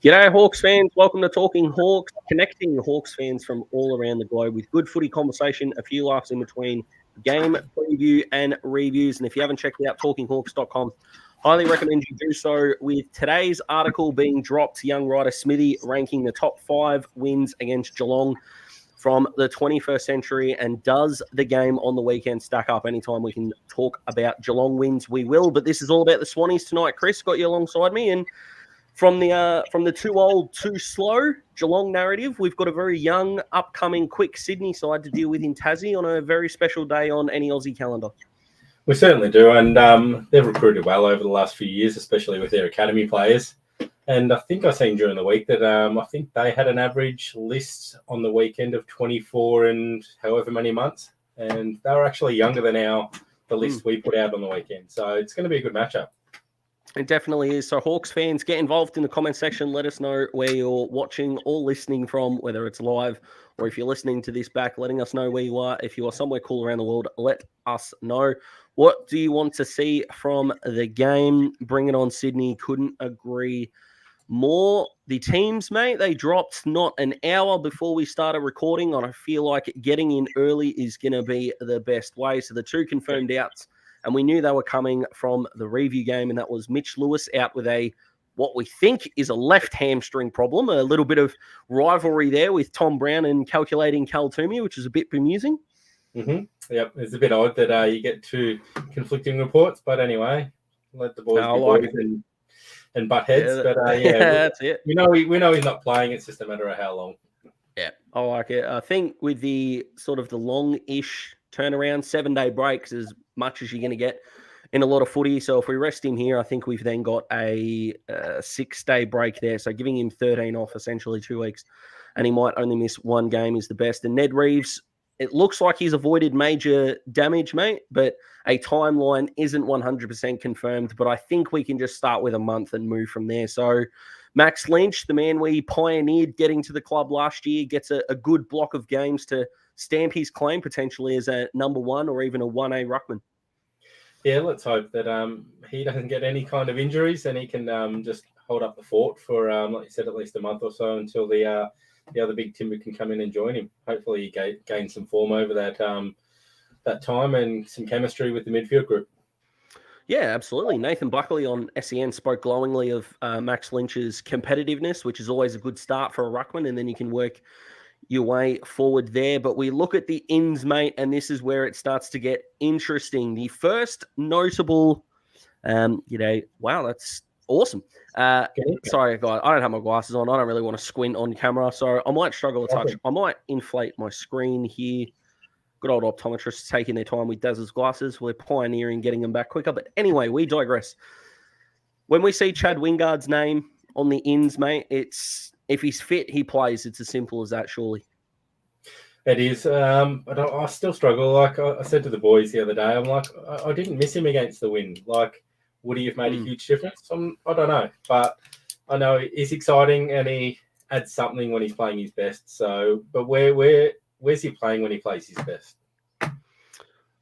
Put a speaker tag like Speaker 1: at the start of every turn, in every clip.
Speaker 1: G'day, Hawks fans. Welcome to Talking Hawks, connecting Hawks fans from all around the globe with good footy conversation, a few laughs in between game preview and reviews. And if you haven't checked out talkinghawks.com, highly recommend you do so. With today's article being dropped, young writer Smithy ranking the top 5 wins against Geelong from the 21st century. And does the game on the weekend stack up? Anytime we can talk about Geelong wins, we will. But this is all about the Swannies tonight. Chris, got you alongside me, and from the too old, too slow Geelong narrative, we've got a very young, upcoming, quick Sydney side to deal with in Tassie on a very special day on any Aussie calendar.
Speaker 2: We certainly do, and they've recruited well over the last few years, especially with their academy players. And I think I seen during the week that I think they had an average list on the weekend of 24 and however many months, and they were actually younger than the list we put out on the weekend. So it's going to be a good matchup.
Speaker 1: It definitely is. So Hawks fans, get involved in the comment section. Let us know where you're watching or listening from, whether it's live or if you're listening to this back, letting us know where you are. If you are somewhere cool around the world, let us know. What do you want to see from the game? Bring it on, Sydney. Couldn't agree more. The teams, mate, they dropped not an hour before we started recording, and I feel like getting in early is going to be the best way. So the two confirmed outs, and we knew they were coming from the review game, and that was Mitch Lewis out with what we think is a left hamstring problem. A little bit of rivalry there with Tom Brown and calculating Cal Toomey, which is a bit bemusing.
Speaker 2: Mm-hmm. Yep, it's a bit odd that you get two conflicting reports, but anyway, let the boys be boys and butt heads.
Speaker 1: Yeah,
Speaker 2: but
Speaker 1: that's it.
Speaker 2: We know he's not playing. It's just a matter of how long.
Speaker 1: Yeah, I like it. I think with the sort of the long-ish turnaround, 7-day breaks as much as you're going to get in a lot of footy. So if we rest him here, I think we've then got a 6-day break there. So giving him 13 off, essentially 2 weeks, and he might only miss one game is the best. And Ned Reeves, it looks like he's avoided major damage, mate, but a timeline isn't 100% confirmed. But I think we can just start with a month and move from there. So Max Lynch, the man we pioneered getting to the club last year, gets a good block of games to stamp his claim potentially as a number 1 or even a 1A ruckman.
Speaker 2: Yeah, let's hope that he doesn't get any kind of injuries and he can just hold up the fort for, like you said, at least a month or so until the other big timber can come in and join him. Hopefully he gains some form over that time and some chemistry with the midfield group.
Speaker 1: Yeah, absolutely. Nathan Buckley on SEN spoke glowingly of Max Lynch's competitiveness, which is always a good start for a ruckman, and then you can work your way forward there. But we look at the ins, mate, and this is where it starts to get interesting. The first notable, wow, that's awesome. Sorry, guys, I don't have my glasses on. I don't really want to squint on camera, so I might struggle a touch. I might inflate my screen here. Good old optometrists taking their time with Daz's glasses. We're pioneering getting them back quicker. But anyway, we digress. When we see Chad Wingard's name on the ins, mate, it's if he's fit, he plays. It's as simple as that, surely.
Speaker 2: It is. But I still struggle. Like I said to the boys the other day, I'm like, I didn't miss him against the wind. Like, would he have made a huge difference? I don't know. But I know he's exciting and he adds something when he's playing his best. So, but where's he playing when he plays his best?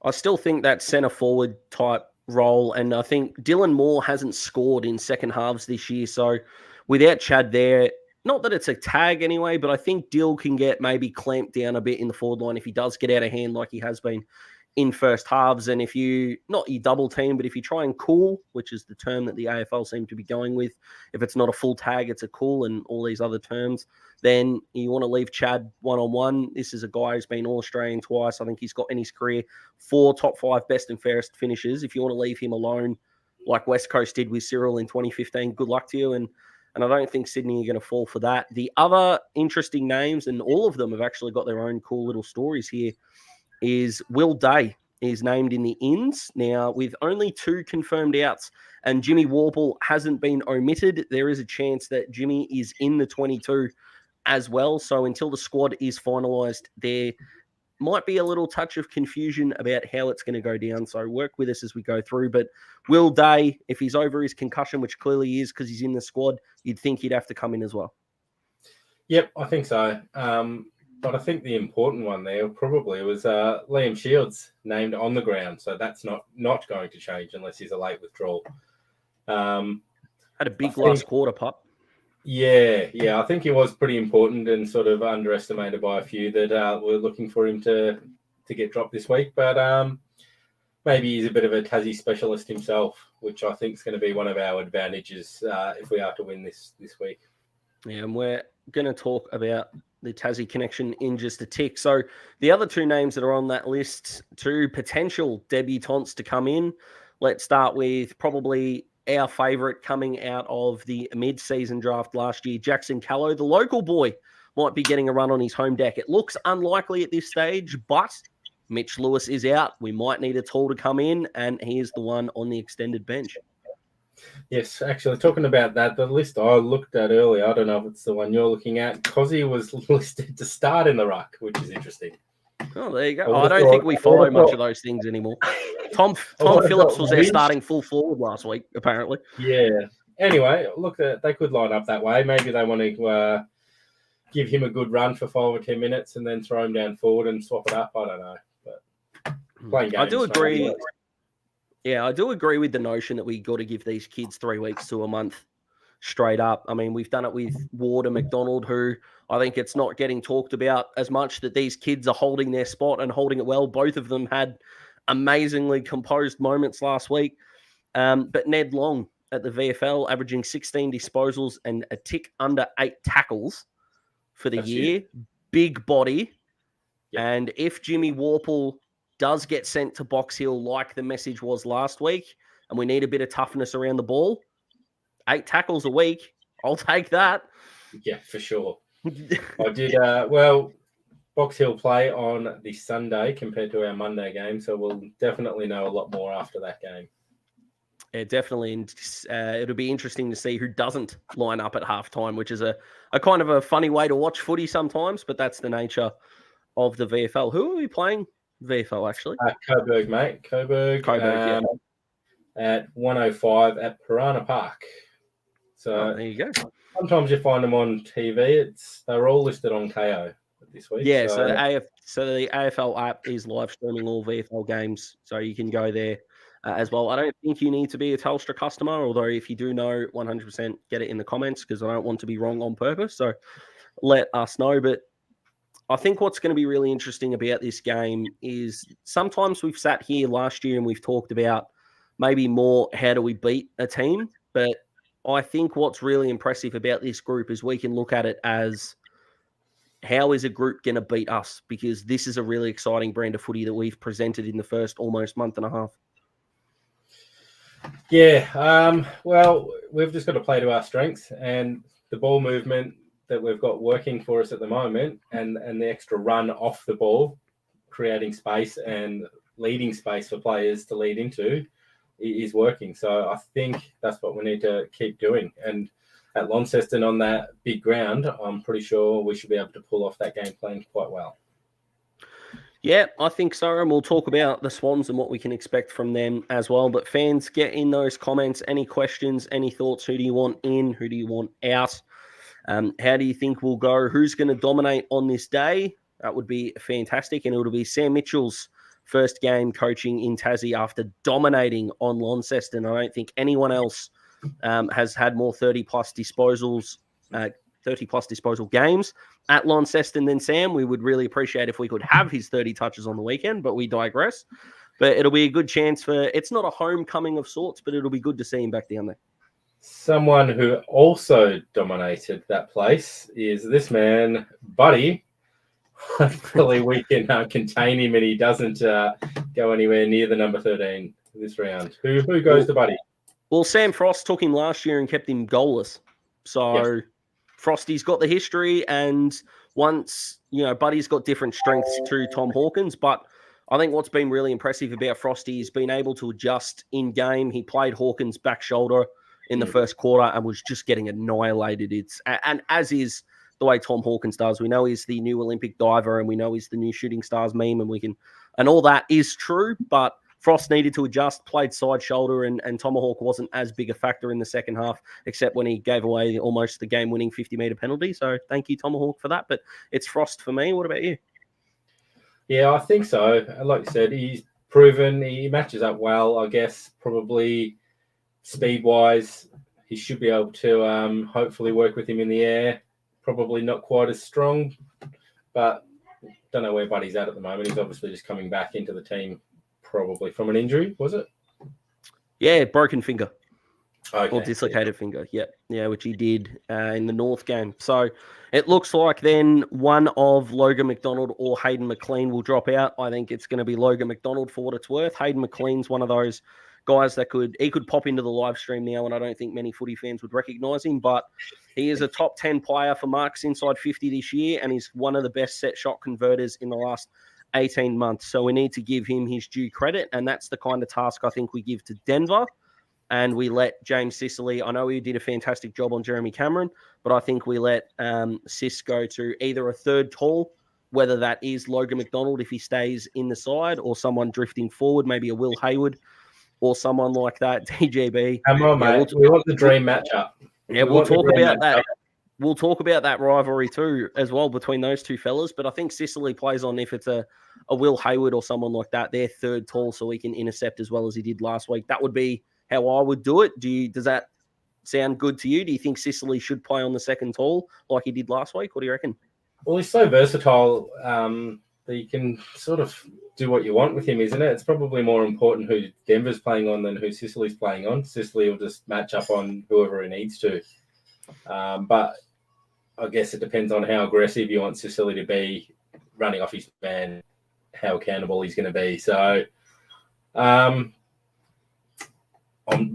Speaker 1: I still think that centre forward type role, and I think Dylan Moore hasn't scored in second halves this year. So without Chad there, not that it's a tag anyway, but I think Dill can get maybe clamped down a bit in the forward line if he does get out of hand like he has been in first halves. And if you, not you double team, but if you try and cool, which is the term that the AFL seem to be going with, if it's not a full tag, it's a cool and all these other terms, then you want to leave Chad one-on-one. This is a guy who's been All-Australian twice. I think he's got in his career 4 top 5 best and fairest finishes. If you want to leave him alone, like West Coast did with Cyril in 2015, good luck to you. And I don't think Sydney are going to fall for that. The other interesting names, and all of them have actually got their own cool little stories here, is Will Day is named in the ins. Now, with only 2 confirmed outs and Jimmy Warple hasn't been omitted, there is a chance that Jimmy is in the 22 as well. So until the squad is finalised, there might be a little touch of confusion about how it's going to go down. So work with us as we go through. But Will Day, if he's over his concussion, which clearly he is because he's in the squad, you'd think he'd have to come in as well.
Speaker 2: Yep, I think so. But I think the important one there probably was Liam Shields named on the ground. So that's not going to change unless he's a late withdrawal.
Speaker 1: Had a big last quarter, pup.
Speaker 2: Yeah. I think he was pretty important and sort of underestimated by a few that were looking for him to get dropped this week. But maybe he's a bit of a Tassie specialist himself, which I think is going to be one of our advantages if we are to win this week.
Speaker 1: Yeah, and we're going to talk about the Tassie connection in just a tick. So the other two names that are on that list, two potential debutants to come in. Let's start with probably our favourite coming out of the mid-season draft last year, Jackson Callow, the local boy, might be getting a run on his home deck. It looks unlikely at this stage, but Mitch Lewis is out. We might need a tall to come in, and he is the one on the extended bench.
Speaker 2: Yes, actually, talking about that, the list I looked at earlier, I don't know if it's the one you're looking at. Cozzy was listed to start in the ruck, which is interesting.
Speaker 1: Oh, there you go. I don't think we follow much of those things anymore. Tom Phillips was there starting full forward last week, apparently.
Speaker 2: Yeah. Anyway, look, they could line up that way. Maybe they want to give him a good run for 5 or 10 minutes and then throw him down forward and swap it up. I don't know. But playing games,
Speaker 1: I do agree. Yeah, I do agree with the notion that we got to give these kids 3 weeks to a month straight up. I mean, we've done it with Ward and McDonald, who I think it's not getting talked about as much that these kids are holding their spot and holding it well. Both of them had amazingly composed moments last week. But Ned Long at the VFL, averaging 16 disposals and a tick under 8 tackles for the year. Big body. Yep. And if Jimmy Warple does get sent to Box Hill like the message was last week, and we need a bit of toughness around the ball, 8 tackles a week, I'll take that.
Speaker 2: Yeah, for sure. I did, Box Hill play on the Sunday compared to our Monday game, so we'll definitely know a lot more after that game.
Speaker 1: Yeah, definitely. And it'll be interesting to see who doesn't line up at halftime, which is a kind of a funny way to watch footy sometimes, but that's the nature of the VFL. Who are we playing VFL, actually?
Speaker 2: Coburg, mate. Coburg yeah. At 1:05 at Piranha Park. So
Speaker 1: there you go.
Speaker 2: Sometimes you find them on TV. They're all listed on KO this week.
Speaker 1: Yeah, so the AFL app is live streaming all VFL games, so you can go there as well. I don't think you need to be a Telstra customer, although if you do know 100%, get it in the comments because I don't want to be wrong on purpose. So let us know. But I think what's going to be really interesting about this game is sometimes we've sat here last year and we've talked about maybe more how do we beat a team. But I think what's really impressive about this group is we can look at it as how is a group going to beat us? Because this is a really exciting brand of footy that we've presented in the first almost month and a half.
Speaker 2: Yeah, well, we've just got to play to our strengths and the ball movement that we've got working for us at the moment and the extra run off the ball, creating space and leading space for players to lead into is working. So I think that's what we need to keep doing. And at Launceston on that big ground, I'm pretty sure we should be able to pull off that game plan quite well.
Speaker 1: Yeah, I think so. And we'll talk about the Swans and what we can expect from them as well. But fans, get in those comments. Any questions, any thoughts? Who do you want in? Who do you want out? How do you think we'll go? Who's going to dominate on this day? That would be fantastic. And it'll be Sam Mitchell's first game coaching in Tassie after dominating on Launceston. I don't think anyone else has had more 30-plus disposals, 30-plus disposal games at Launceston than Sam. We would really appreciate if we could have his 30 touches on the weekend, but we digress. But it'll be a good chance it's not a homecoming of sorts, but it'll be good to see him back down there.
Speaker 2: Someone who also dominated that place is this man, Buddy. Hopefully we can contain him and he doesn't go anywhere near the number 13 this round. Who goes to Buddy?
Speaker 1: Well, Sam Frost took him last year and kept him goalless. So yes. Frosty's got the history, and once, Buddy's got different strengths to Tom Hawkins, but I think what's been really impressive about Frosty is being able to adjust in game. He played Hawkins back shoulder in the first quarter and was just getting annihilated. And as is the way Tom Hawkins does. We know he's the new Olympic diver and we know he's the new Shooting Stars meme and all that is true, but Frost needed to adjust, played side shoulder, and Tomahawk wasn't as big a factor in the second half, except when he gave away almost the game-winning 50-metre penalty. So thank you, Tomahawk, for that. But it's Frost for me. What about you?
Speaker 2: Yeah, I think so. Like you said, he's proven he matches up well, I guess, probably speed-wise. he should be able to hopefully work with him in the air. Probably not quite as strong, but don't know where Buddy's at the moment. He's obviously just coming back into the team, probably from an injury, was it?
Speaker 1: Yeah, broken finger.
Speaker 2: Okay.
Speaker 1: Or dislocated finger. Yeah, which he did in the North game. So it looks like then one of Logan McDonald or Hayden McLean will drop out. I think it's going to be Logan McDonald for what it's worth. Hayden McLean's one of those guys that could pop into the live stream now, and I don't think many footy fans would recognise him, but he is a top 10 player for marks inside 50 this year, and he's one of the best set shot converters in the last 18 months. So we need to give him his due credit, and that's the kind of task I think we give to Denver. And we let James Sicily, I know he did a fantastic job on Jeremy Cameron, but I think we let Sis go to either a third tall, whether that is Logan McDonald if he stays in the side, or someone drifting forward, maybe a Will Hayward, or someone like that, DGB.
Speaker 2: Come on, mate. We want the dream matchup.
Speaker 1: Yeah, we'll talk about that. We'll talk about that rivalry too, as well, between those two fellas. But I think Sicily plays on if it's a Will Hayward or someone like that. They're third tall, so he can intercept as well as he did last week. That would be how I would do it. Does that sound good to you? Do you think Sicily should play on the second tall like he did last week? What do you reckon?
Speaker 2: Well, he's so versatile that you can sort of do what you want with him, isn't it? It's probably more important who Denver's playing on than who Sicily's playing on. Sicily will just match up on whoever he needs to. But I guess it depends on how aggressive you want Sicily to be, running off his man, how accountable he's going to be. So I'm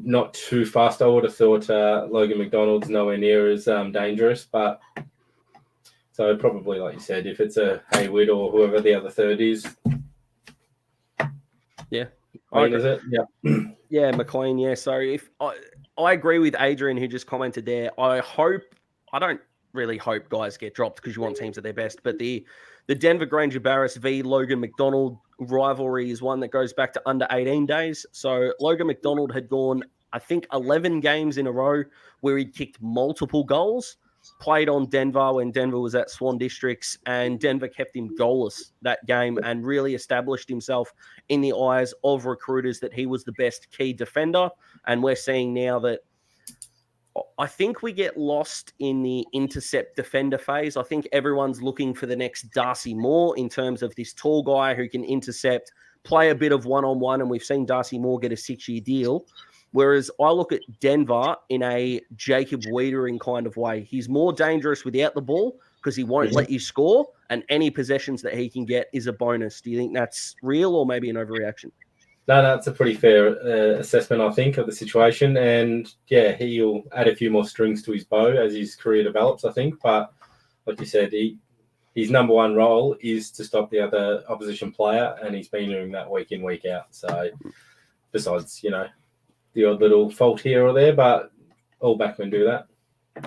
Speaker 2: not too fast. I would have thought Logan McDonald's nowhere near as dangerous, but so probably, like you said, if it's a Hayward or whoever the other third is.
Speaker 1: Yeah.
Speaker 2: McLean, is it? Yeah.
Speaker 1: Yeah, McLean, yeah. So if I agree with Adrian who just commented there. I don't really hope guys get dropped because you want teams at their best, but the Denver Granger Barris v Logan McDonald rivalry is one that goes back to under 18 days. So Logan McDonald had gone, I think, 11 games in a row where he'd kicked multiple goals, played on Denver when Denver was at Swan Districts, and Denver kept him goalless that game and really established himself in the eyes of recruiters that he was the best key defender. And we're seeing now that I think we get lost in the intercept defender phase. I think everyone's looking for the next Darcy Moore in terms of this tall guy who can intercept, play a bit of one-on-one, and we've seen Darcy Moore get a 6-year deal. Whereas I look at Denver in a Jacob Wiedering kind of way. He's more dangerous without the ball because he won't let you score, and any possessions that he can get is a bonus. Do you think that's real or maybe an overreaction?
Speaker 2: No, that's a pretty fair assessment, I think, of the situation. And, yeah, he'll add a few more strings to his bow as his career develops, I think. But, like you said, his number one role is to stop the other opposition player, and he's been doing that week in, week out. So, besides, the odd little fault here or there, but all backmen do that.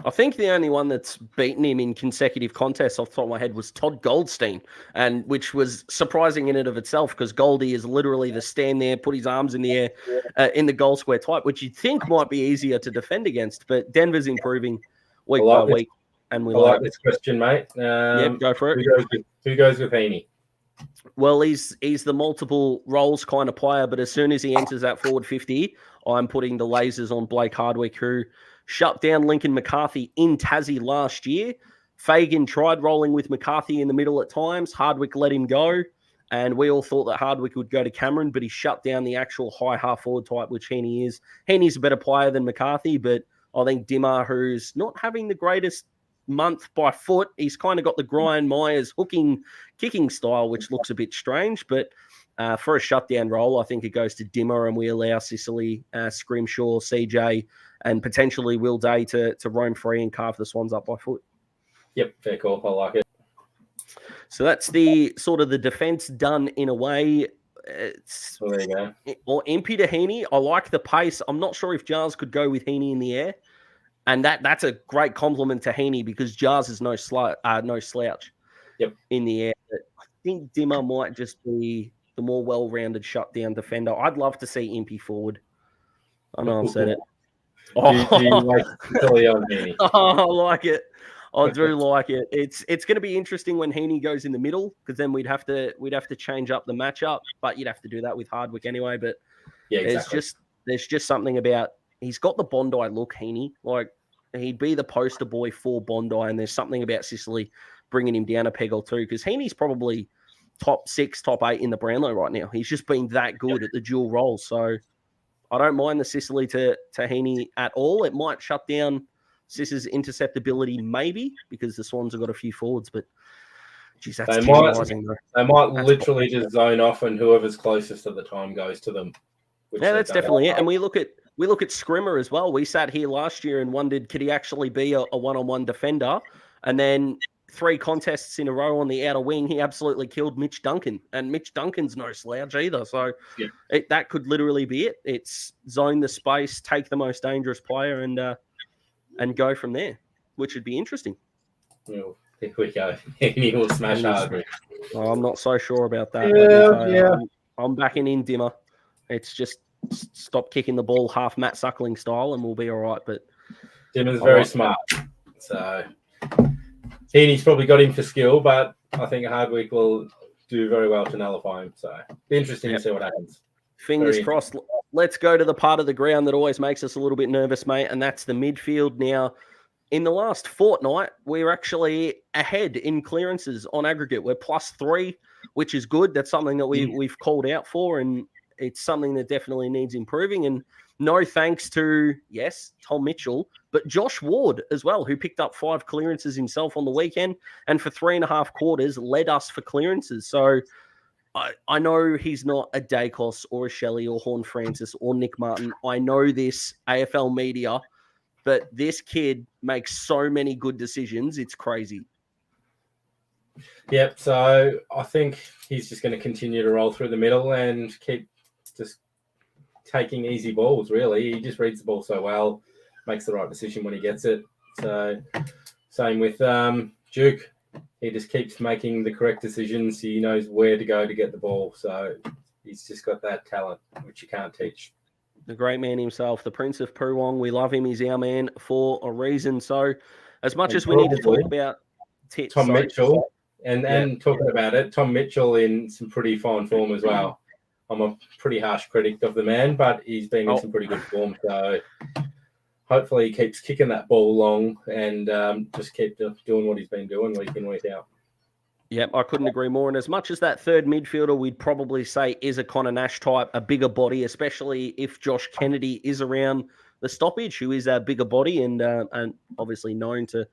Speaker 1: I think the only one that's beaten him in consecutive contests off the top of my head was Todd Goldstein, and which was surprising in and of itself because Goldie is literally the stand there, put his arms in the air in the goal square type, which you'd think might be easier to defend against. But Denver's improving week by week, and we like
Speaker 2: this question, mate.
Speaker 1: Go for it.
Speaker 2: Who goes with Heaney?
Speaker 1: Well, he's the multiple roles kind of player, but as soon as he enters that forward 50, I'm putting the lasers on Blake Hardwick, who shut down Lincoln McCarthy in Tassie last year. Fagan tried rolling with McCarthy in the middle at times. Hardwick let him go, and we all thought that Hardwick would go to Cameron, but he shut down the actual high half-forward type, which Heaney is. Heaney's a better player than McCarthy, but I think Dimmer, who's not having the greatest month by foot, he's kind of got the Brian Myers kicking style, which looks a bit strange, but for a shutdown role, I think it goes to Dimmer, and we allow Sicily, Scrimshaw, CJ, and potentially Will Day to roam free and carve the Swans up by foot.
Speaker 2: Yep, fair call. I like it.
Speaker 1: So that's the sort of the defense done in a way.
Speaker 2: Well, there you go.
Speaker 1: Or Impey to Heaney. I like the pace. I'm not sure if Jars could go with Heaney in the air. And that's a great compliment to Heaney because Jars is no slouch in the air. But I think Dimmer might just be the more well-rounded shutdown defender. I'd love to see Impey forward. I know I've said it.
Speaker 2: Do you like Tilly on Heaney?
Speaker 1: I like it. I do like it. It's going to be interesting when Heaney goes in the middle because then we'd have to change up the matchup, but you'd have to do that with Hardwick anyway. But
Speaker 2: yeah, exactly.
Speaker 1: there's just something about he's got the Bondi look, Heaney. Like, he'd be the poster boy for Bondi, and there's something about Sicily bringing him down a peg or two, because Heaney's probably top 6, top 8 in the Brownlow right now. He's just been that good at the dual role. So I don't mind the Sicily to Heaney at all. It might shut down Sis's interceptability, maybe, because the Swans have got a few forwards, but geez, that's tantalising.
Speaker 2: They might literally just zone off, and whoever's closest at the time goes to them.
Speaker 1: Yeah, that's definitely it. And we look at Scrimmer as well. We sat here last year and wondered, could he actually be a one-on-one defender? And then 3 contests in a row on the outer wing, he absolutely killed Mitch Duncan. And Mitch Duncan's no slouch either. So that could literally be it. It's zone the space, take the most dangerous player, and go from there, which would be interesting.
Speaker 2: Well, here we go. He will smash hard.
Speaker 1: Oh, I'm not so sure about that.
Speaker 2: Yeah.
Speaker 1: I'm backing in Dimmer. It's just stop kicking the ball half Matt Suckling style, and we'll be all right. But
Speaker 2: Dimmer's very smart. So Heaney's probably got him for skill, but I think Hardwick will do very well to nullify him. So be interesting to see what happens.
Speaker 1: Fingers crossed. Let's go to the part of the ground that always makes us a little bit nervous, mate, and that's the midfield. Now, in the last fortnight, we're actually ahead in clearances on aggregate. We're +3, which is good. That's something that we've called out for, and it's something that definitely needs improving. And no thanks to, yes, Tom Mitchell, but Josh Ward as well, who picked up 5 clearances himself on the weekend, and for 3.5 quarters led us for clearances. So I know he's not a Dacos or a Shelley or Horn Francis or Nick Martin. I know this, AFL media, but this kid makes so many good decisions. It's crazy.
Speaker 2: Yep. So I think he's just going to continue to roll through the middle and keep just taking easy balls, really. He just reads the ball so well, makes the right decision when he gets it. So same with Duke. He just keeps making the correct decisions. He knows where to go to get the ball. So he's just got that talent, which you can't teach.
Speaker 1: The great man himself, the Prince of Poowong. We love him. He's our man for a reason. So as much as we need to talk about
Speaker 2: Tom Mitchell and talking about it, Tom Mitchell in some pretty fine form as well. I'm a pretty harsh critic of the man, but he's been in some pretty good form. So hopefully he keeps kicking that ball long and just keep doing what he's been doing week in, week out.
Speaker 1: Yep, I couldn't agree more. And as much as that third midfielder, we'd probably say is a Connor Nash type, a bigger body, especially if Josh Kennedy is around the stoppage, who is a bigger body and obviously known to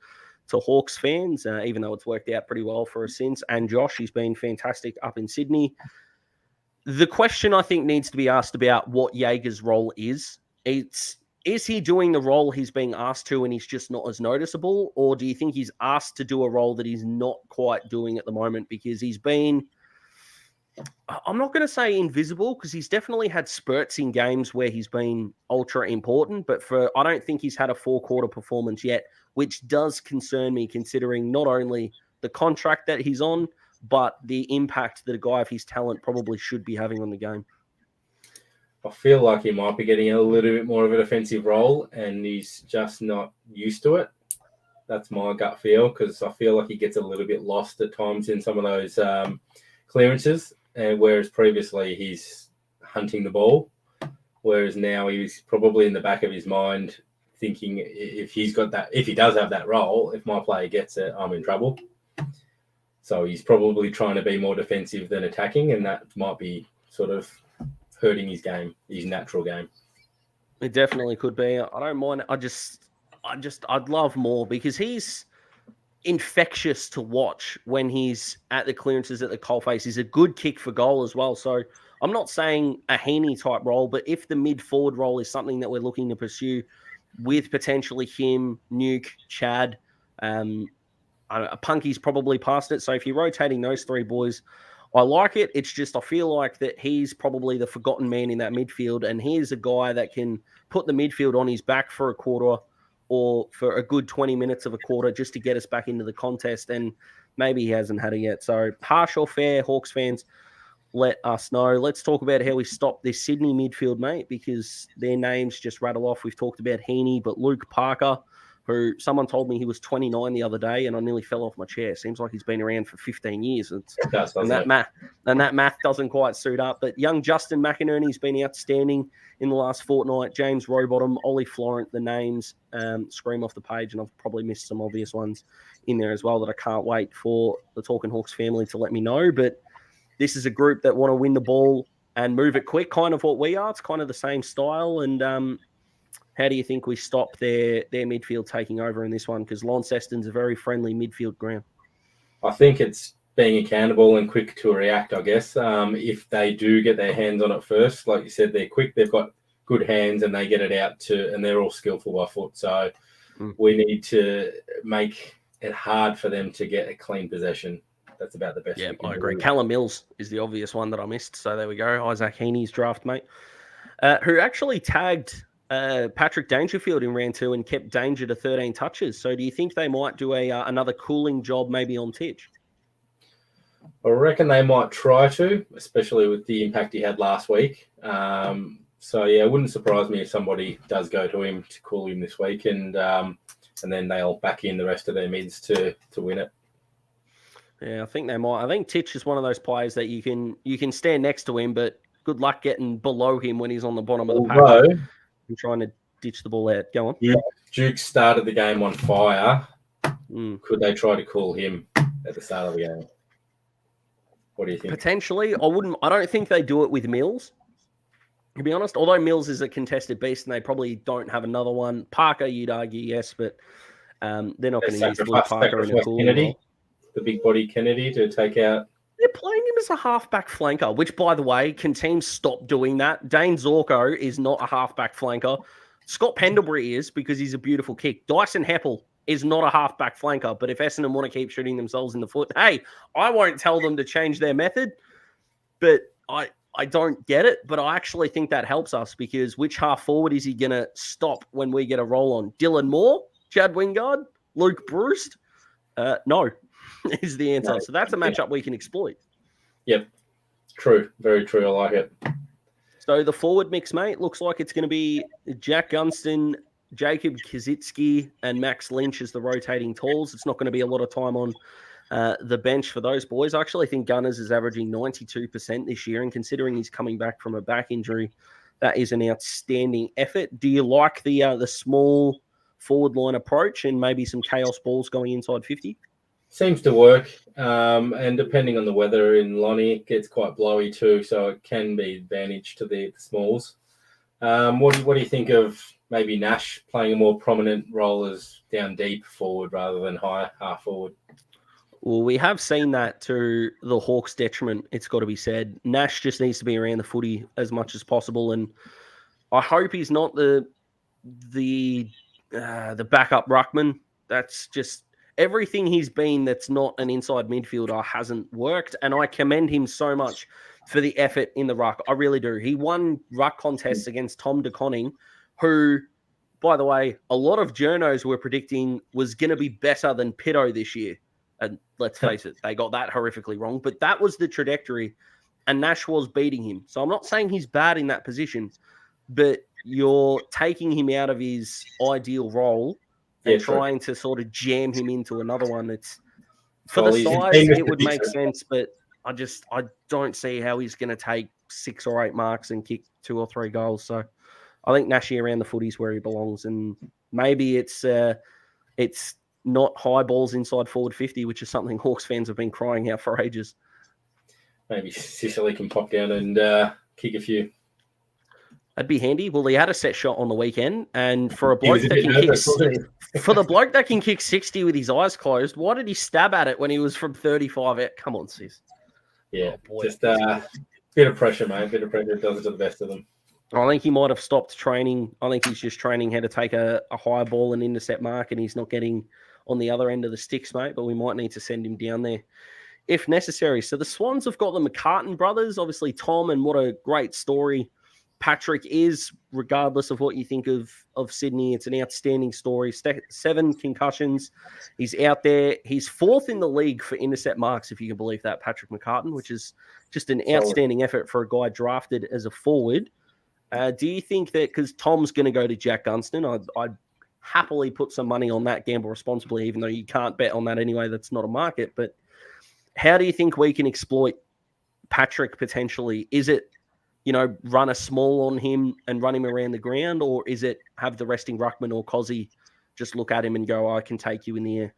Speaker 1: Hawks fans, even though it's worked out pretty well for us since. And Josh, he's been fantastic up in Sydney. The question I think needs to be asked about what Jaeger's role is. Is he doing the role he's being asked to and he's just not as noticeable? Or do you think he's asked to do a role that he's not quite doing at the moment? Because he's been, I'm not going to say invisible, because he's definitely had spurts in games where he's been ultra important, but I don't think he's had a 4-quarter performance yet, which does concern me considering not only the contract that he's on, but the impact that a guy of his talent probably should be having on the game.
Speaker 2: I feel like he might be getting a little bit more of a defensive role and he's just not used to it. That's my gut feel, because I feel like he gets a little bit lost at times in some of those clearances, and whereas previously he's hunting the ball, whereas now he's probably in the back of his mind thinking if he does have that role, if my player gets it, I'm in trouble. So he's probably trying to be more defensive than attacking, and that might be sort of hurting his game, his natural game.
Speaker 1: It definitely could be. I don't mind. I'd love more, because he's infectious to watch when he's at the clearances at the coalface. He's a good kick for goal as well. So I'm not saying a Heaney type role, but if the mid forward role is something that we're looking to pursue with potentially him, Nuke, Chad, Punky's probably past it. So if you're rotating those 3 boys, I like it. It's just I feel like that he's probably the forgotten man in that midfield, and he's a guy that can put the midfield on his back for a quarter or for a good 20 minutes of a quarter just to get us back into the contest, and maybe he hasn't had it yet. So harsh or fair, Hawks fans, let us know. Let's talk about how we stop this Sydney midfield, mate, because their names just rattle off. We've talked about Heaney, but Luke Parker, who someone told me he was 29 the other day, and I nearly fell off my chair. Seems like he's been around for 15 years. And that math doesn't quite suit up. But young Justin McInerney's been outstanding in the last fortnight. James Rowbottom, Ollie Florent, the names scream off the page, and I've probably missed some obvious ones in there as well that I can't wait for the Talking Hawks family to let me know. But this is a group that want to win the ball and move it quick, kind of what we are. It's kind of the same style. And how do you think we stop their midfield taking over in this one? Because Launceston's a very friendly midfield ground.
Speaker 2: I think it's being accountable and quick to react, I guess. If they do get their hands on it first, like you said, they're quick, they've got good hands, and they get it out and they're all skillful by foot. So we need to make it hard for them to get a clean possession. That's about the best.
Speaker 1: Yeah, I agree. Callum Mills is the obvious one that I missed. So there we go. Isaac Heaney's draft mate, who actually tagged Patrick Dangerfield in round 2 and kept Danger to 13 touches. So do you think they might do another cooling job maybe on Titch?
Speaker 2: I reckon they might try to, especially with the impact he had last week. So yeah, it wouldn't surprise me if somebody does go to him to cool him this week, and then they'll back in the rest of their mids to win it.
Speaker 1: Yeah, I think they might. I think Titch is one of those players that you can stand next to him, but good luck getting below him when he's on the bottom of the pack and trying to ditch the ball out. Go on.
Speaker 2: Yeah, Duke started the game on fire. Could they try to cool him at the start of the game? What do you think?
Speaker 1: Potentially. I don't think they do it with Mills, to be honest. Although Mills is a contested beast and they probably don't have another one. Parker, you'd argue, yes, but they're not going to use Blue Parker in a cool
Speaker 2: Kennedy, the big body Kennedy, to take out.
Speaker 1: They're playing him as a halfback flanker, which, by the way, can teams stop doing that? Dane Zorko is not a halfback flanker. Scott Pendlebury is, because he's a beautiful kick. Dyson Heppel is not a halfback flanker, but if Essendon want to keep shooting themselves in the foot, hey, I won't tell them to change their method, but I don't get it, but I actually think that helps us, because which half forward is he going to stop when we get a roll on? Dylan Moore, Chad Wingard, Luke Bruce? No, is the answer. So that's a matchup we can exploit.
Speaker 2: Yep, true. Very true. I like it.
Speaker 1: So the forward mix, mate, looks like it's going to be Jack Gunston, Jacob Kazitsky, and Max Lynch as the rotating talls. It's not going to be a lot of time on the bench for those boys. I actually think Gunners is averaging 92% this year, and considering he's coming back from a back injury, that is an outstanding effort. Do you like the small forward line approach and maybe some chaos balls going inside 50?
Speaker 2: Seems to work, and depending on the weather in Lonnie, it gets quite blowy too, so it can be advantage to the smalls. What do you think of maybe Nash playing a more prominent role as down deep forward rather than high half forward?
Speaker 1: Well, we have seen that to the Hawks' detriment, it's got to be said. Nash just needs to be around the footy as much as possible, and I hope he's not the backup ruckman. That's just everything he's been that's not an inside midfielder hasn't worked, and I commend him so much for the effort in the ruck. I really do. He won ruck contests against Tom De Koning, who, by the way, a lot of journos were predicting was going to be better than Pitto this year. And let's face it, they got that horrifically wrong. But that was the trajectory, and Nash was beating him. So I'm not saying he's bad in that position, but you're taking him out of his ideal role and trying to sort of jam him into another one. It's for the size, it would make sense, but I don't see how he's going to take 6 or 8 marks and kick 2 or 3 goals. So I think Nashy around the footy is where he belongs, and maybe it's not high balls inside forward 50, which is something Hawks fans have been crying out for ages.
Speaker 2: Maybe Sicily can pop down and kick a few.
Speaker 1: That'd be handy. Well, he had a set shot on the weekend, and for a bloke the bloke that can kick 60 with his eyes closed, why did he stab at it when he was from 35 out? Come on, sis.
Speaker 2: Yeah, just a bit of pressure, mate. A bit of pressure does it to the best of them.
Speaker 1: I think he might have stopped training. I think he's just training how to take a high ball and intercept mark, and he's not getting on the other end of the sticks, mate, but we might need to send him down there if necessary. So the Swans have got the McCartan brothers, obviously Tom, and what a great story Patrick is, regardless of what you think of Sydney. It's an outstanding story. 7 concussions. He's out there. He's 4th in the league for intercept marks, if you can believe that, Patrick McCartan, which is just an outstanding effort for a guy drafted as a forward. Do you think that, because Tom's going to go to Jack Gunston, I happily put some money on that, gamble responsibly, even though you can't bet on that anyway. That's not a market. But how do you think we can exploit Patrick potentially? Is it, run a small on him and run him around the ground, or is it have the resting ruckman or Cozzy just look at him and go, I can take you in the air?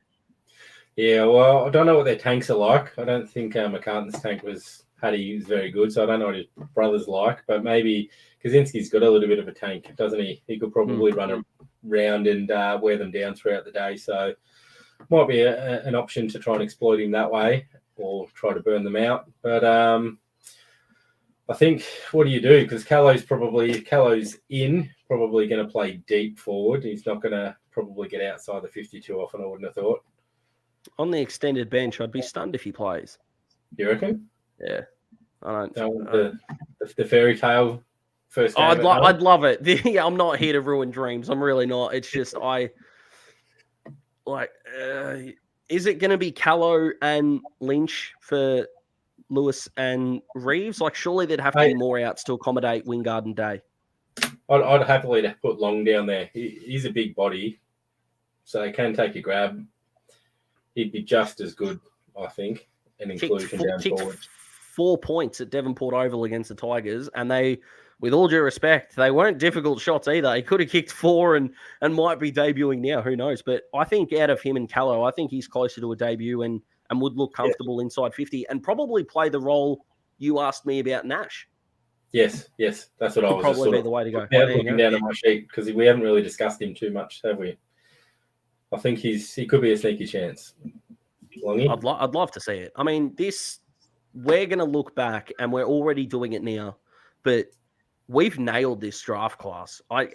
Speaker 2: Yeah, well, I don't know what their tanks are like. I don't think McCartan's tank was very good, so I don't know what his brother's like. But maybe Kaczynski's got a little bit of a tank, doesn't he? He could probably run around and wear them down throughout the day. So might be an option to try and exploit him that way, or try to burn them out. But I think, what do you do? Because Callo's in, probably going to play deep forward. He's not going to probably get outside the 52 often, I wouldn't have thought.
Speaker 1: On the extended bench, I'd be stunned if he plays.
Speaker 2: You reckon?
Speaker 1: Yeah. I don't.
Speaker 2: The fairy tale first game.
Speaker 1: I'd love it. I'm not here to ruin dreams. I'm really not. It's just is it going to be Callow and Lynch for Lewis and Reeves? Like, surely there'd have to be more outs to accommodate Wingard and Day.
Speaker 2: I'd happily put Long down there. He's a big body, so he can take a grab. He'd be just as good, I think, an inclusion down forward.
Speaker 1: 4 points at Devonport Oval against the Tigers, and they, with all due respect, they weren't difficult shots either. He could have kicked 4 and might be debuting now. Who knows? But I think out of him and Callow, I think he's closer to a debut and would look comfortable inside 50 and probably play the role you asked me about Nash.
Speaker 2: Yes, that's what I was
Speaker 1: probably be the way to go.
Speaker 2: Looking down at my sheet, because we haven't really discussed him too much, have we? I think he could be a sneaky chance. Longy?
Speaker 1: I'd love to see it. I mean, we're going to look back, and we're already doing it now, but we've nailed this draft class. I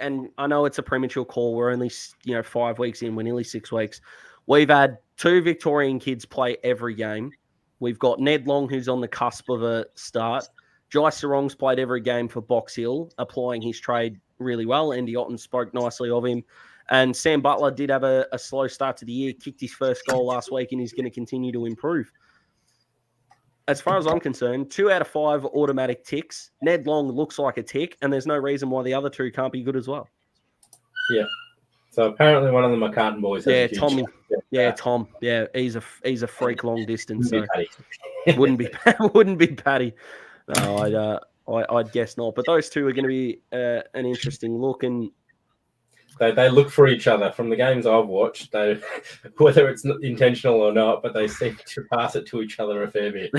Speaker 1: know it's a premature call. We're only 5 weeks in. We're nearly 6 weeks. We've had 2 Victorian kids play every game. We've got Ned Long, who's on the cusp of a start. Jai Sarong's played every game for Box Hill, applying his trade really well. Andy Otten spoke nicely of him. And Sam Butler did have a slow start to the year, kicked his first goal last week, and he's going to continue to improve. As far as I'm concerned, 2 out of 5 automatic ticks. Ned Long looks like a tick, and there's no reason why the other 2 can't be good as well.
Speaker 2: Yeah. So apparently one of the McCartan boys.
Speaker 1: Tom. Yeah, he's a freak long distance. So wouldn't be Paddy. No, I'd guess not. But those 2 are going to be an interesting look, and
Speaker 2: they look for each other from the games I've watched. Whether it's intentional or not, but they seem to pass it to each other a fair bit.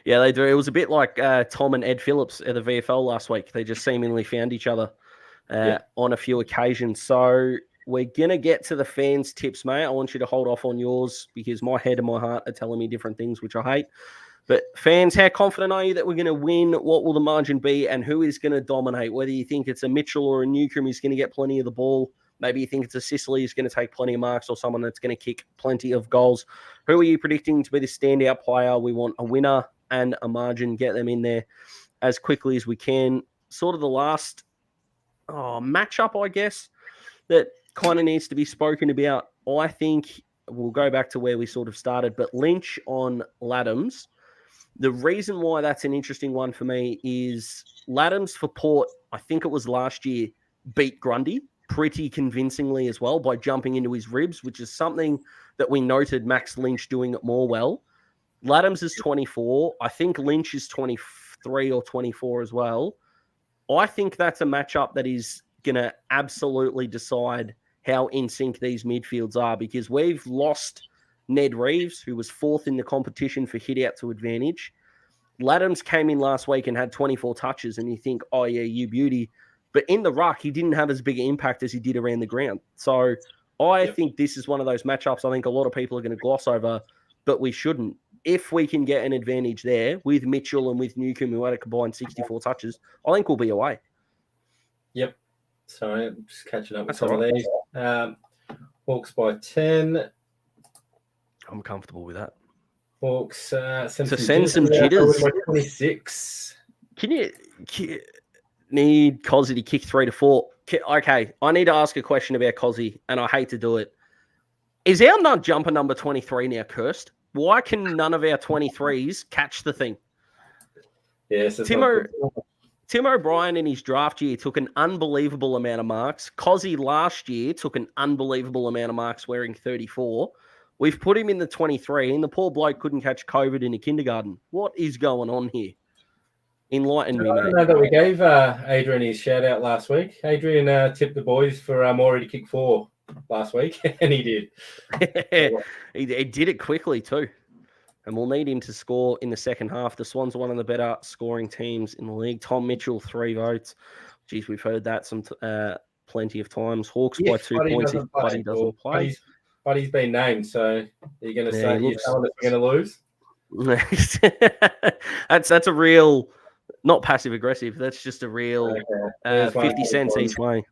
Speaker 1: Yeah, they do. It was a bit like Tom and Ed Phillips at the VFL last week. They just seemingly found each other on a few occasions. So we're going to get to the fans' tips, mate. I want you to hold off on yours because my head and my heart are telling me different things, which I hate. But fans, how confident are you that we're going to win? What will the margin be? And who is going to dominate? Whether you think it's a Mitchell or a Newcomb who's going to get plenty of the ball. Maybe you think it's a Sicily who's going to take plenty of marks or someone that's going to kick plenty of goals. Who are you predicting to be the standout player? We want a winner and a margin. Get them in there as quickly as we can. Sort of the last matchup, I guess, that kind of needs to be spoken about. I think we'll go back to where we sort of started. But Lynch on Laddams. The reason why that's an interesting one for me is Laddams for Port, I think it was last year, beat Grundy pretty convincingly as well by jumping into his ribs, which is something that we noted Max Lynch doing it more well. Laddams is 24. I think Lynch is 23 or 24 as well. I think that's a matchup that is going to absolutely decide how in sync these midfields are, because we've lost Ned Reeves, who was 4th in the competition for hit out to advantage. Laddams came in last week and had 24 touches, and you think, oh yeah, you beauty. But in the ruck, he didn't have as big an impact as he did around the ground. So I think this is one of those matchups I think a lot of people are going to gloss over, but we shouldn't. If we can get an advantage there with Mitchell and with Newcomb, who had a combined 64 touches, I think we'll be away.
Speaker 2: Yep. Sorry, I'm just catching up with some of these. Hawks by 10.
Speaker 1: I'm comfortable with that.
Speaker 2: Hawks
Speaker 1: send some jitters.
Speaker 2: 26.
Speaker 1: Can you need Cozzy to kick 3 to 4? Okay, I need to ask a question about Cozzy, and I hate to do it. Is our nut jumper number 23 now cursed? Why can none of our 23s catch the thing?
Speaker 2: Yes,
Speaker 1: Timo Tim O'Brien in his draft year took an unbelievable amount of marks. Cozzy last year took an unbelievable amount of marks wearing 34. We've put him in the 23, and the poor bloke couldn't catch COVID in a kindergarten. What is going on here? Enlighten me,
Speaker 2: I
Speaker 1: mate.
Speaker 2: don't know that we gave Adrian his shout out last week. Adrian tipped the boys for Maury to kick 4 last week, and he did.
Speaker 1: He did it quickly too. And we'll need him to score in the second half. The Swans are one of the better scoring teams in the league. Tom Mitchell, 3 votes. Geez, we've heard that plenty of times. Hawks by 2 points if Buddy doesn't play.
Speaker 2: Buddy's been named, so you're going to say you're telling us we're going to lose?
Speaker 1: That's a real, not passive aggressive. That's just a real 50 cents each way.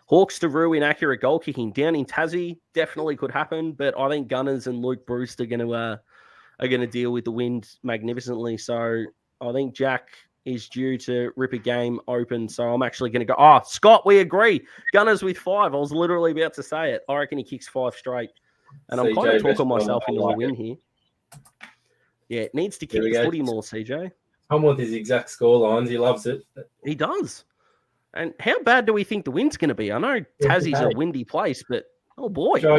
Speaker 1: Hawks to Roo inaccurate goal kicking down in Tassie definitely could happen, but I think Gunners and Luke Bruce are going to deal with the wind magnificently. So I think Jack is due to rip a game open. So I'm actually going to go. Oh, Scott, we agree. Gunners with 5. I was literally about to say it. I reckon he kicks 5 straight, and I'm kind of talking myself into a win here. Yeah, it needs to kick the footy more, CJ.
Speaker 2: Come with his exact score lines. He loves it.
Speaker 1: He does. And how bad do we think the wind's going to be? I know Tassie's a windy place, but oh boy.
Speaker 2: Try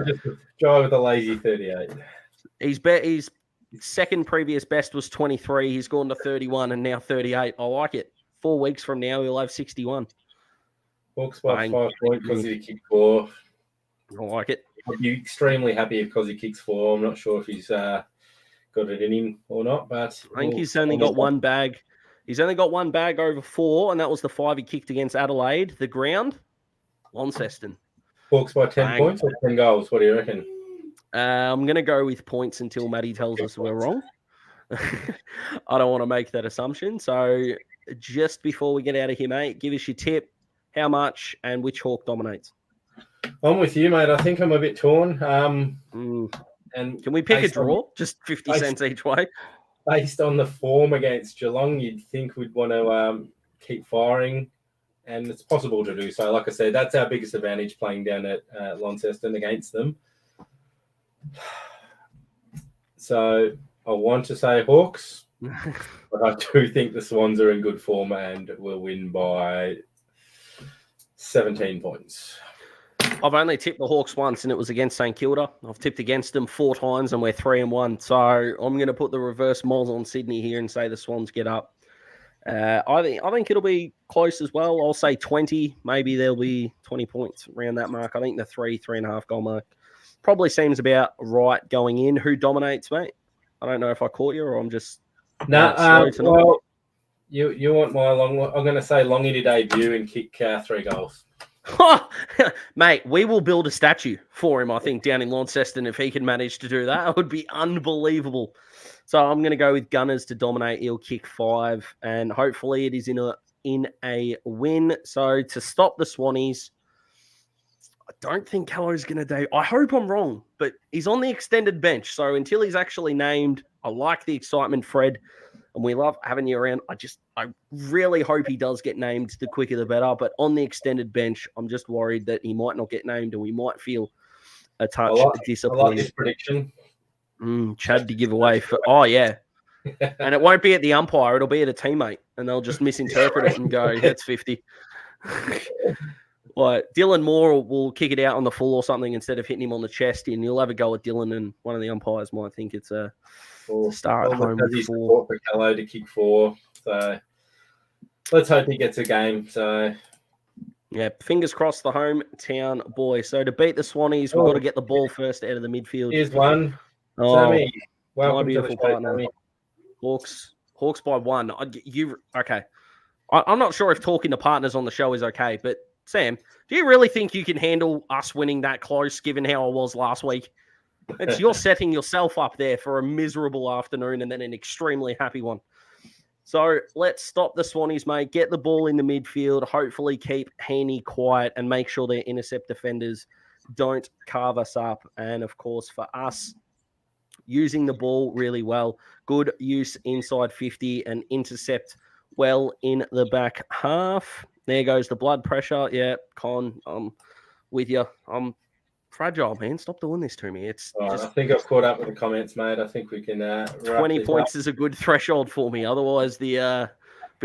Speaker 2: with a lazy 38.
Speaker 1: His second previous best was 23. He's gone to 31 and now 38. I like it. 4 weeks from now, he'll have 61.
Speaker 2: Hawks by 5 points because he kicked 4.
Speaker 1: I like it.
Speaker 2: I'd be extremely happy because he kicks 4. I'm not sure if he's got it in him or not, but
Speaker 1: I think he's only got one bag. He's only got one bag over 4, and that was the 5 he kicked against Adelaide. The ground, Launceston.
Speaker 2: Hawks by 10 points or 10 goals? What do you reckon?
Speaker 1: I'm going to go with points until Matty tells us we're wrong. I don't want to make that assumption. So just before we get out of here, mate, give us your tip, how much, and which Hawk dominates.
Speaker 2: I'm with you, mate. I think I'm a bit torn.
Speaker 1: And can we pick a draw? Just 50 cents each way?
Speaker 2: Based on the form against Geelong, you'd think we'd want to keep firing, and it's possible to do so. Like I said, that's our biggest advantage playing down at Launceston against them. So I want to say Hawks, but I do think the Swans are in good form and will win by 17 points.
Speaker 1: I've only tipped the Hawks once, and it was against St Kilda. I've tipped against them 4 times, and we're 3-1. So I'm going to put the reverse moz on Sydney here and say the Swans get up. I think it'll be close as well. I'll say 20. Maybe there'll be 20 points around that mark. I think the 3.5 goal mark probably seems about right going in. Who dominates, mate? I don't know if I caught you or I'm just
Speaker 2: well, you want my long? I'm going to say Longy to debut and kick 3 goals.
Speaker 1: Mate, we will build a statue for him, I think, down in Launceston if he can manage to do that. It would be unbelievable. So I'm going to go with Gunners to dominate. He'll kick 5, and hopefully it is in a win. So to stop the Swannies, I don't think Callo's going to do. I hope I'm wrong, but he's on the extended bench. So until he's actually named, I like the excitement, Fred, and we love having you around. I really hope he does get named. The quicker the better. But on the extended bench, I'm just worried that he might not get named, and we might feel a touch disappointed.
Speaker 2: I like this prediction.
Speaker 1: Chad to give away for. Oh yeah, and it won't be at the umpire. It'll be at a teammate, and they'll just misinterpret it and go, "That's 50." Like Dylan Moore will kick it out on the full or something instead of hitting him on the chest, and you'll have a go at Dylan, and one of the umpires might think it's a start at home with 4.
Speaker 2: For Callow to kick 4, so let's hope he gets a game. So
Speaker 1: yeah, fingers crossed the hometown boy. So to beat the Swannies, we've got to get the ball first out of the midfield.
Speaker 2: Here's one. Sammy, welcome to the show, partner.
Speaker 1: Hawks by 1. Okay? I'm not sure if talking to partners on the show is okay, but Sam, do you really think you can handle us winning that close, given how I was last week? You're setting yourself up there for a miserable afternoon and then an extremely happy one. So let's stop the Swannies, mate. Get the ball in the midfield. Hopefully keep Heaney quiet and make sure their intercept defenders don't carve us up. And, of course, for us, using the ball really well. Good use inside 50 and intercept well in the back half. There goes the blood pressure. Yeah, Con, I'm with you. I'm fragile, man. Stop doing this to me.
Speaker 2: I think I've caught up with the comments, mate. I think we can
Speaker 1: 20 points is a good threshold for me. Otherwise, the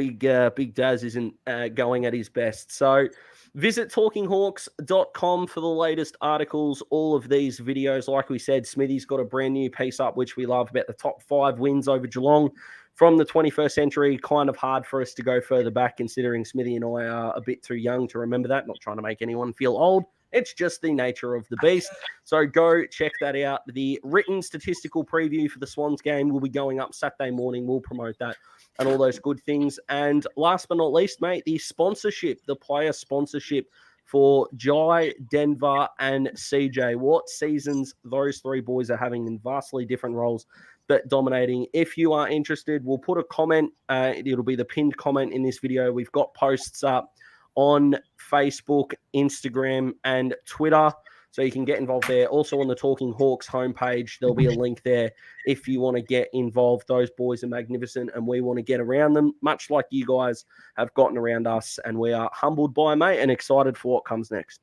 Speaker 1: Big Daz isn't going at his best. So visit talkinghawks.com for the latest articles, all of these videos. Like we said, Smithy's got a brand new piece up, which we love, about the top 5 wins over Geelong from the 21st century. Kind of hard for us to go further back, considering Smithy and I are a bit too young to remember that. Not trying to make anyone feel old. It's just the nature of the beast. So go check that out. The written statistical preview for the Swans game will be going up Saturday morning. We'll promote that and all those good things. And last but not least, mate, the sponsorship, the player sponsorship for Jai, Denver, and CJ. What seasons those 3 boys are having in vastly different roles, but dominating. If you are interested, we'll put a comment. It'll be the pinned comment in this video. We've got posts up on Facebook, Instagram, and Twitter, so you can get involved there. Also on the Talking Hawks homepage, there'll be a link there if you want to get involved. Those boys are magnificent, and we want to get around them, much like you guys have gotten around us, and we are humbled by, mate, and excited for what comes next.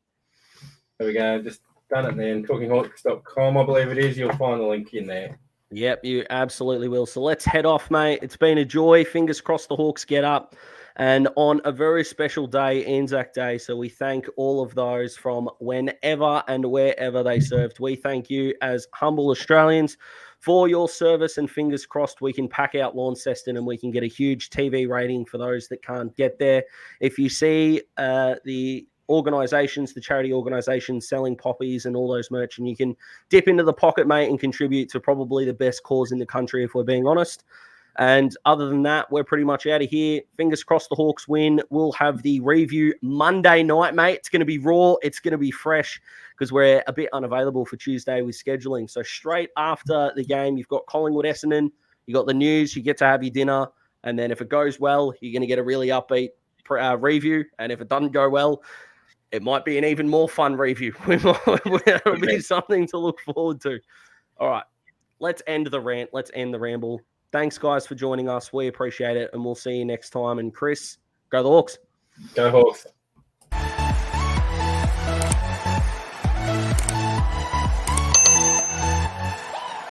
Speaker 2: There we go. Just done it then. Talkinghawks.com, I believe it is. You'll find the link in there.
Speaker 1: Yep, you absolutely will. So let's head off, mate. It's been a joy. Fingers crossed the Hawks get up. And on a very special day, Anzac Day, so we thank all of those from whenever and wherever they served. We thank you as humble Australians for your service, and fingers crossed we can pack out Launceston and we can get a huge TV rating for those that can't get there. If you see the organizations, the charity organizations selling poppies and all those merch, and you can dip into the pocket, mate, and contribute to probably the best cause in the country, if we're being honest. And other than that, we're pretty much out of here. Fingers crossed the Hawks win. We'll have the review Monday night, mate. It's going to be raw. It's going to be fresh because we're a bit unavailable for Tuesday with scheduling. So straight after the game, you've got Collingwood Essendon. You got the news. You get to have your dinner. And then if it goes well, you're going to get a really upbeat review. And if it doesn't go well, it might be an even more fun review. It'll be something to look forward to. All right. Let's end the rant. Let's end the ramble. Thanks, guys, for joining us. We appreciate it, and we'll see you next time. And Chris, go the Hawks.
Speaker 2: Go Hawks.